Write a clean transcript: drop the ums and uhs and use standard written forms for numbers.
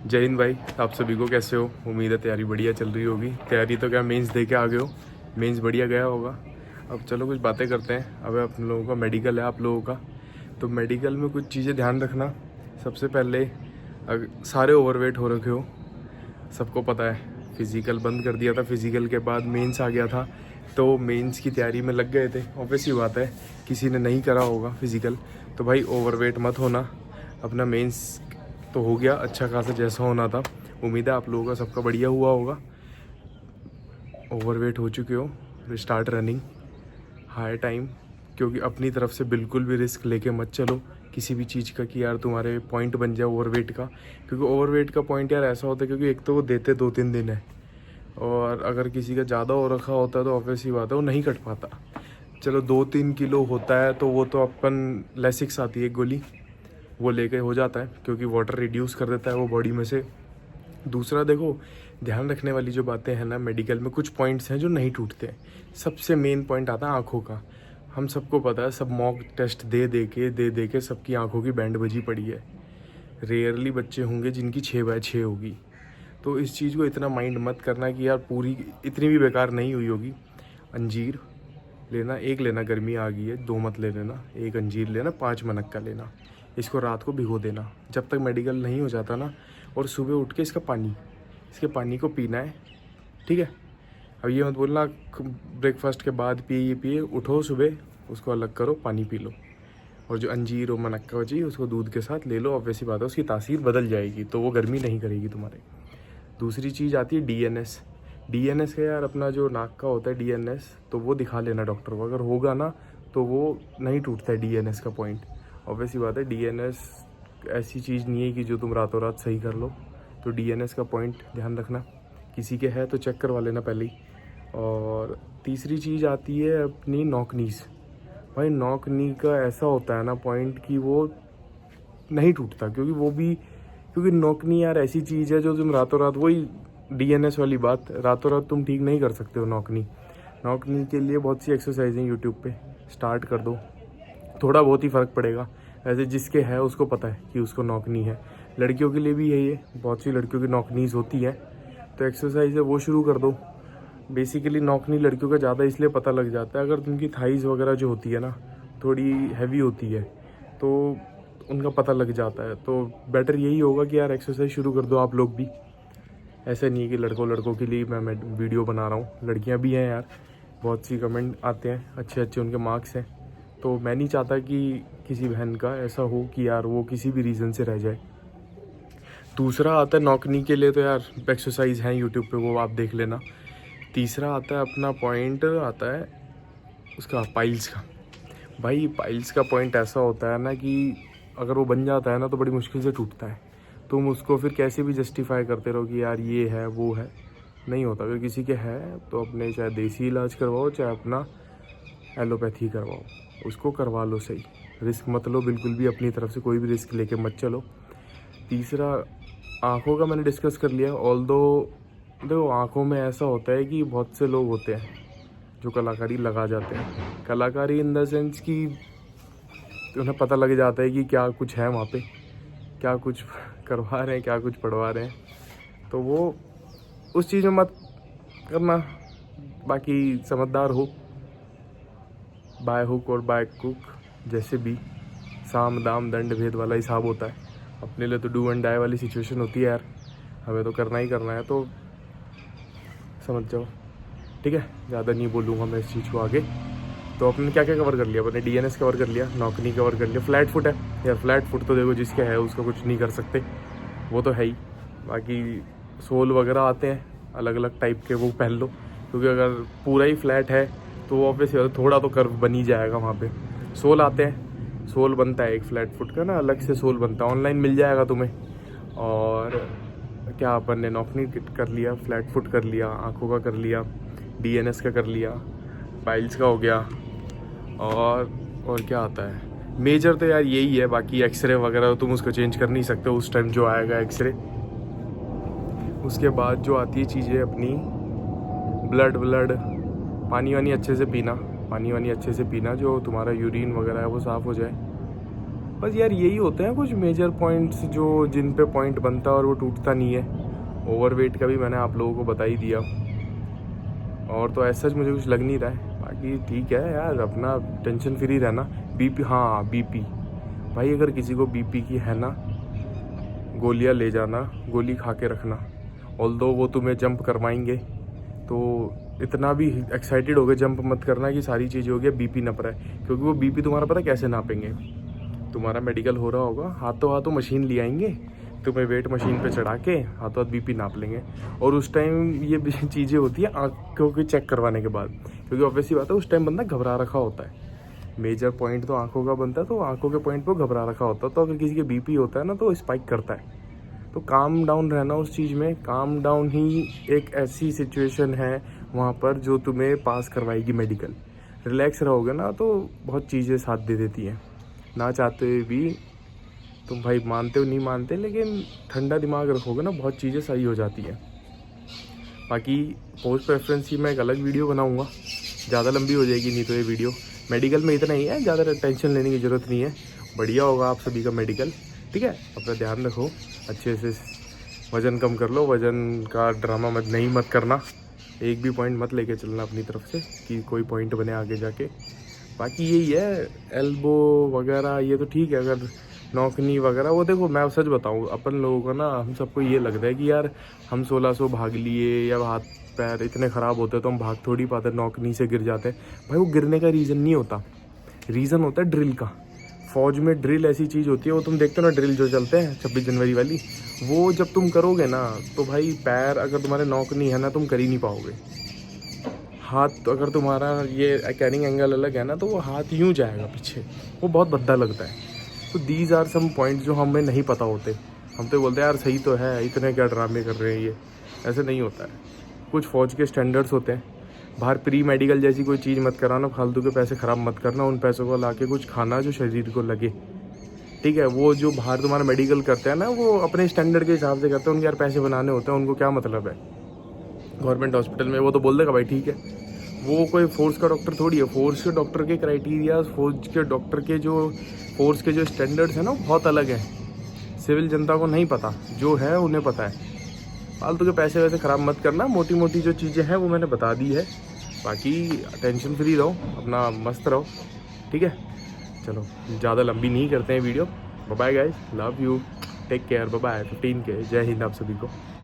जय हिंद भाई, आप सभी को कैसे हो? उम्मीद है तैयारी बढ़िया चल रही होगी। तैयारी तो क्या, मेंस दे के आ गए हो? मेंस बढ़िया गया होगा। अब चलो कुछ बातें करते हैं। अब आप लोगों का मेडिकल है, आप लोगों का। तो मेडिकल में कुछ चीज़ें ध्यान रखना। सबसे पहले, सारे ओवरवेट हो रखे हो, सबको पता है। फिज़िकल बंद कर दिया था, फिज़िकल के बाद मेंस आ गया था, तो मेंस की तैयारी में लग गए थे। ऑब्वियस ही बात है, किसी ने नहीं करा होगा फिज़िकल, तो भाई ओवरवेट मत होना। अपना मेंस तो हो गया अच्छा खासा, जैसा होना था। उम्मीद है आप लोगों का सबका बढ़िया हुआ होगा। ओवरवेट हो चुके हो, स्टार्ट रनिंग हाई टाइम, क्योंकि अपनी तरफ से बिल्कुल भी रिस्क लेके मत चलो किसी भी चीज़ का कि यार तुम्हारे पॉइंट बन जाए ओवरवेट का। क्योंकि ओवरवेट का पॉइंट यार ऐसा होता है, क्योंकि एक तो वो देते 2-3 दिन है, और अगर किसी का ज़्यादा हो रखा होता है तो ऑब्वियस ही बात है वो नहीं कट पाता। चलो 2-3 किलो होता है तो वो तो अपन लेसिक्स आती है एक गोली, वो लेके हो जाता है, क्योंकि वाटर रिड्यूस कर देता है वो बॉडी में से। दूसरा देखो, ध्यान रखने वाली जो बातें हैं ना, मेडिकल में कुछ पॉइंट्स हैं जो नहीं टूटते हैं। सबसे मेन पॉइंट आता है आँखों का। हम सबको पता है, सब मॉक टेस्ट दे दे के सबकी आँखों की बैंड बजी पड़ी है। रेयरली बच्चे होंगे जिनकी 6/6 होगी। तो इस चीज़ को इतना माइंड मत करना कि यार पूरी इतनी भी बेकार नहीं हुई होगी। अंजीर लेना, एक लेना, गर्मी आ गई है, 2 मत ले लेना। एक अंजीर लेना, 5 मनक्का लेना। इसको रात को भिगो देना जब तक मेडिकल नहीं हो जाता ना, और सुबह उठ के इसके पानी को पीना है, ठीक है? अब ये मत बोलना ब्रेकफास्ट के बाद पिए, उठो सुबह, उसको अलग करो, पानी पी लो। और जो अंजीर और मनक्का बची उसको दूध के साथ ले लो। अब वैसी बात है, उसकी तासीर बदल जाएगी, तो वो गर्मी नहीं करेगी तुम्हारे। दूसरी चीज़ आती है डीएनएस। डीएनएस है यार, अपना जो नाक का होता है डीएनएस, तो वो दिखा लेना डॉक्टर को। अगर होगा ना तो वो नहीं टूटता है डीएनएस का पॉइंट। ऑब्वियस ही बात है, डीएनएस ऐसी चीज़ नहीं है कि जो तुम रातों रात सही कर लो। तो डीएनएस का पॉइंट ध्यान रखना। किसी के है तो चेक करवा लेना पहले ही। और तीसरी चीज़ आती है अपनी नॉकनीस। भाई नॉकनी का ऐसा होता है ना पॉइंट कि वो नहीं टूटता, क्योंकि नौकनी यार ऐसी चीज़ है जो तुम रातों रात, वही डीएनएस वाली बात, रातों रात तुम ठीक नहीं कर सकते हो नौकनी। नौकनी के लिए बहुत सी एक्सरसाइजें यूट्यूब पे स्टार्ट कर दो, थोड़ा बहुत ही फ़र्क पड़ेगा। ऐसे जिसके है उसको पता है कि उसको नौकनी है। लड़कियों के लिए भी यही है, बहुत सी लड़कियों की नौकनीज होती है, तो एक्सरसाइज है वो शुरू कर दो। बेसिकली नौकनी लड़कियों का ज़्यादा इसलिए पता लग जाता है, अगर उनकी थाइज़ वगैरह जो होती है ना थोड़ी हैवी होती है, तो उनका पता लग जाता है। तो बेटर यही होगा कि यार एक्सरसाइज शुरू कर दो आप लोग भी। ऐसा नहीं है कि लड़कों के लिए मैं वीडियो बना रहा हूँ, लड़कियाँ भी हैं यार। बहुत सी कमेंट आते हैं, अच्छे उनके मार्क्स हैं। तो मैं नहीं चाहता कि किसी बहन का ऐसा हो कि यार वो किसी भी रीज़न से रह जाए। दूसरा आता है नौकनी के लिए, तो यार एक्सरसाइज हैं यूट्यूब पे, वो आप देख लेना। तीसरा आता है अपना पॉइंट, आता है उसका पाइल्स का। भाई पाइल्स का पॉइंट ऐसा होता है ना कि अगर वो बन जाता है ना तो बड़ी मुश्किल से टूटता है। तुम उसको फिर कैसे भी जस्टिफाई करते रहो कि यार ये है वो है, नहीं होता। अगर किसी के है तो अपने चाहे देसी इलाज करवाओ चाहे अपना एलोपैथी करवाओ, उसको करवा लो सही। रिस्क मत लो बिल्कुल भी, अपनी तरफ से कोई भी रिस्क लेके मत चलो। तीसरा, आँखों का मैंने डिस्कस कर लिया। ऑल्दो देखो, आँखों में ऐसा होता है कि बहुत से लोग होते हैं जो कलाकारी लगा जाते हैं। कलाकारी इन द सेंस कि उन्हें पता लग जाता है कि क्या कुछ है वहाँ पे, क्या कुछ करवा रहे हैं, क्या कुछ पढ़वा रहे हैं। तो वो उस चीज़ में मत करना। बाकी समझदार हो, बाय हुक और बाय कुक, जैसे भी साम दाम दंड भेद वाला हिसाब होता है। अपने लिए तो डू एंड डाई वाली सिचुएशन होती है यार, हमें तो करना ही करना है, तो समझ जाओ, ठीक है? ज़्यादा नहीं बोलूँगा मैं इस चीज़ को आगे। तो अपने क्या क्या कवर कर लिया? अपने डीएनएस कवर कर लिया, नौकनी कवर कर लिया, फ्लैट फुट है यार। फ्लैट फुट तो देखो जिसके है उसका कुछ नहीं कर सकते, वो तो है ही। बाकी सोल वगैरह आते हैं अलग अलग टाइप के, वो पहन लो। क्योंकि अगर पूरा ही फ्लैट है तो ऑब्वियसली थोड़ा तो कर्व बन ही जाएगा वहाँ पे। सोल आते हैं, सोल बनता है एक फ्लैट फुट का ना, अलग से सोल बनता है, ऑनलाइन मिल जाएगा तुम्हें। और क्या अपन ने नौकनी कर लिया, फ्लैट फुट कर लिया, आँखों का कर लिया, डीएनएस का कर लिया, पाइल्स का हो गया, और क्या आता है? मेजर तो यार यही है। बाकी एक्सरे वगैरह तो तुम उसको चेंज कर नहीं सकते उस टाइम जो आएगा एक्सरे। उसके बाद जो आती है चीज़ें अपनी, ब्लड, पानी वानी अच्छे से पीना, जो तुम्हारा यूरिन वगैरह है वो साफ़ हो जाए। बस यार यही होते हैं कुछ मेजर पॉइंट्स जो जिन पे पॉइंट बनता है और वो टूटता नहीं है। ओवरवेट का भी मैंने आप लोगों को बता ही दिया, और तो ऐसा मुझे कुछ लग नहीं रहा है। बाकी ठीक है यार, अपना टेंशन फ्री रहना। बीपी, हाँ बीपी भाई, अगर किसी को बीपी की है ना, गोलियां ले जाना, गोली खा के रखना। ऑल्दो वो तुम्हें जंप करवाएंगे तो इतना भी एक्साइटेड हो गए जंप मत करना कि सारी चीज़ हो गया बीपी नप रहा है, क्योंकि वो बीपी तुम्हारा पता कैसे नापेंगे। तुम्हारा मेडिकल हो रहा होगा, हाथों हाथों मशीन ले आएंगे, तुम्हें वेट मशीन पे चढ़ा के हाथों हाथ बीपी नाप लेंगे। और उस टाइम ये चीज़ें होती है आँखों की चेक करवाने के बाद, क्योंकि ऑब्वियसली बात है उस टाइम बंदा घबरा रखा होता है। मेजर पॉइंट तो आंखों का बनता है, तो आंखों के पॉइंट पर घबरा रखा होता है। तो अगर किसी के बीपी होता है ना तो स्पाइक करता है। तो काम डाउन रहना उस चीज़ में। काम डाउन ही एक ऐसी सिचुएशन है वहाँ पर जो तुम्हें पास करवाएगी मेडिकल। रिलैक्स रहोगे ना तो बहुत चीज़ें साथ दे देती हैं, ना चाहते हुए भी। तुम भाई मानते हो नहीं मानते, लेकिन ठंडा दिमाग रखोगे ना बहुत चीज़ें सही हो जाती हैं। बाकी पोस्ट प्रेफरेंस की मैं एक अलग वीडियो बनाऊंगा, ज़्यादा लंबी हो जाएगी नहीं तो ये वीडियो। मेडिकल में इतना ही है, ज़्यादा टेंशन लेने की ज़रूरत नहीं है। बढ़िया होगा आप सभी का मेडिकल, ठीक है। अपना ध्यान रखो, अच्छे से वज़न कम कर लो। वज़न का ड्रामा मत करना, एक भी पॉइंट मत लेके चलना अपनी तरफ से कि कोई पॉइंट बने आगे जाके। बाकी यही है, एल्बो वगैरह ये तो ठीक है। अगर नौकनी वगैरह, वो देखो मैं सच बताऊँ, अपन लोगों का ना, हम सबको ये लगता है कि यार हम 1600 भाग लिए या हाथ पैर इतने ख़राब होते तो हम भाग थोड़ी पाते, नौकनी से गिर जाते। भाई वो गिरने का रीज़न नहीं होता, रीज़न होता है ड्रिल का। फौज में ड्रिल ऐसी चीज़ होती है, वो तुम देखते हो ना ड्रिल जो चलते हैं 26 जनवरी वाली, वो जब तुम करोगे ना तो भाई पैर अगर तुम्हारे नॉक नहीं है ना तुम कर ही नहीं पाओगे। हाथ अगर तुम्हारा ये कैरिंग एंगल अलग है ना तो वो हाथ यूँ जाएगा पीछे, वो बहुत भद्दा लगता है। तो दीज आर सम पॉइंट्स जो हमें नहीं पता होते। हम तो बोलते हैं यार सही तो है, इतने क्या ड्रामे कर रहे हैं ये, ऐसे नहीं होता है। कुछ फ़ौज के स्टैंडर्ड्स होते हैं। बाहर प्री मेडिकल जैसी कोई चीज़ मत कराना, फालतू के पैसे ख़राब मत करना। उन पैसों को ला के कुछ खाना जो शरीर को लगे, ठीक है। वो जो बाहर तुम्हारा मेडिकल करते हैं ना, वो अपने स्टैंडर्ड के हिसाब से करते हैं। उनके यार पैसे बनाने होते हैं, उनको क्या मतलब है। गवर्नमेंट हॉस्पिटल में वो तो बोल देगा भाई ठीक है, वो कोई फोर्स का डॉक्टर थोड़ी है। फोर्स के डॉक्टर के क्राइटेरिया, फोर्स के डॉक्टर के जो स्टैंडर्ड्स हैं ना वो बहुत अलग है। सिविल जनता को नहीं पता, जो है उन्हें पता है। फालतू के पैसे वैसे ख़राब मत करना। मोटी मोटी जो चीज़ें हैं वो मैंने बता दी है। बाकी टेंशन फ्री रहो, अपना मस्त रहो, ठीक है। चलो ज़्यादा लंबी नहीं करते हैं video. Bye guys, love you, take care, bye. 15 के जय हिंद आप सभी को।